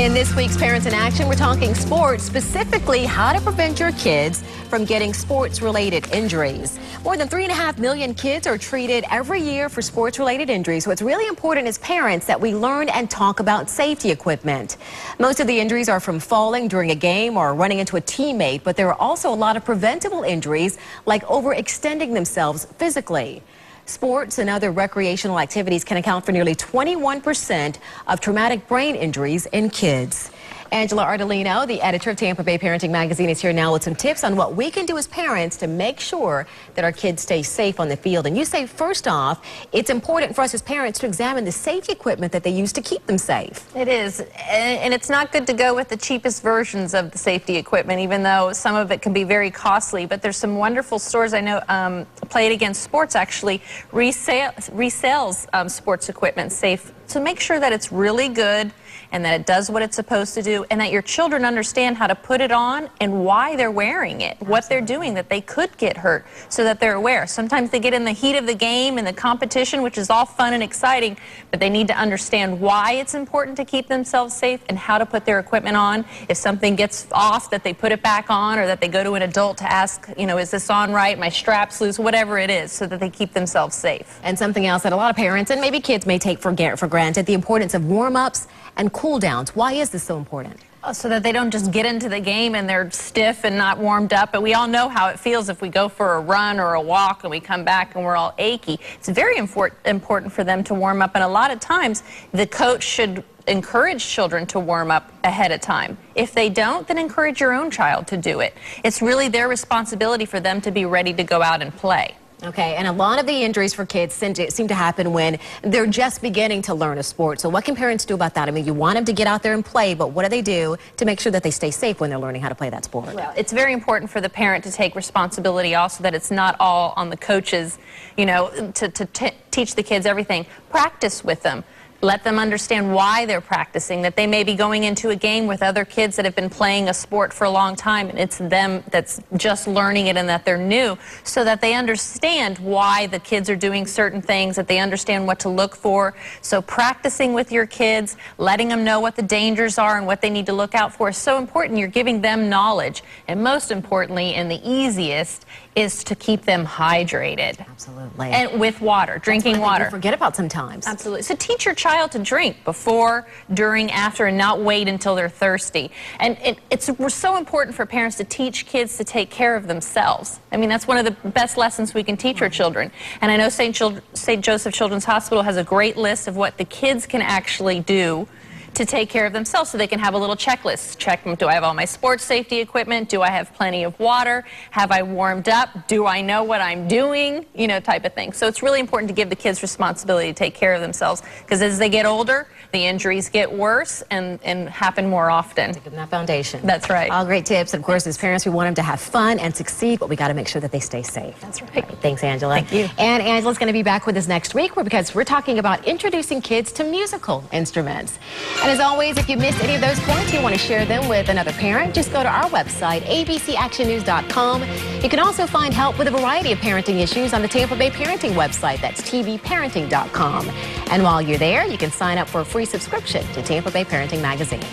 In this week's Parents in Action, we're talking sports, specifically how to prevent your kids from getting sports-related injuries. More than 3.5 million kids are treated every year for sports-related injuries, so it's really important as parents that we learn and talk about safety equipment. Most of the injuries are from falling during a game or running into a teammate, but there are also a lot of preventable injuries like overextending themselves physically. Sports and other recreational activities can account for nearly 21% of traumatic brain injuries in kids. Angela Ardolino, the editor of Tampa Bay Parenting magazine, is here now with some tips on what we can do as parents to make sure that our kids stay safe on the field. And you say, first off, it's important for us as parents to examine the safety equipment that they use to keep them safe. It is, and it's not good to go with the cheapest versions of the safety equipment, even though some of it can be very costly. But there's some wonderful stores I know, Play It Against Sports actually resells sports equipment safe. So make sure that it's really good and that it does what it's supposed to do, and that your children understand how to put it on and why they're wearing it, what they're doing, that they could get hurt, so that they're aware. Sometimes they get in the heat of the game and the competition, which is all fun and exciting, but they need to understand why it's important to keep themselves safe and how to put their equipment on. If something gets off, that they put it back on, or that they go to an adult to ask, you know, is this on right, my strap's loose, whatever it is, so that they keep themselves safe. And something else that a lot of parents and maybe kids may take for granted, the importance of warm-ups and cool downs. Why is this so important? So that they don't just get into the game and they're stiff and not warmed up. But we all know how it feels if we go for a run or a walk and we come back and we're all achy. It's very important for them to warm up. And a lot of times the coach should encourage children to warm up ahead of time. If they don't, then encourage your own child to do it. It's really their responsibility for them to be ready to go out and play. Okay, and a lot of the injuries for kids seem to happen when they're just beginning to learn a sport. So what can parents do about that? I mean, you want them to get out there and play, but what do they do to make sure that they stay safe when they're learning how to play that sport? Well, it's very important for the parent to take responsibility also, that it's not all on the coaches, you know, to teach the kids everything. Practice with them. Let them understand why they're practicing, that they may be going into a game with other kids that have been playing a sport for a long time, and it's them that's just learning it and that they're new, so that they understand why the kids are doing certain things, that they understand what to look for. So practicing with your kids, letting them know what the dangers are and what they need to look out for is so important. You're giving them knowledge. And most importantly, and the easiest, is to keep them hydrated. Absolutely. And with water, drinking water. Forget about sometimes. Absolutely. So teach your child to drink before, during, after, and not wait until they're thirsty. And it's so important for parents to teach kids to take care of themselves. I mean, that's one of the best lessons we can teach our children. And I know St. Joseph Children's Hospital has a great list of what the kids can actually do to take care of themselves, so they can have a little checklist. Check them. Do I have all my sports safety equipment? Do I have plenty of water? Have I warmed up? Do I know what I'm doing? You know, type of thing. So it's really important to give the kids responsibility to take care of themselves, because as they get older, the injuries get worse and happen more often. Give them that foundation. That's right. All great tips. Of course, as parents, we want them to have fun and succeed, but we got to make sure that they stay safe. That's right. All right. Thanks, Angela. Thank you. And Angela's going to be back with us next week because we're talking about introducing kids to musical instruments. And as always, if you missed any of those points, you want to share them with another parent, just go to our website, abcactionnews.com. You can also find help with a variety of parenting issues on the Tampa Bay Parenting website. That's tvparenting.com. And while you're there, you can sign up for a free subscription to Tampa Bay Parenting magazine.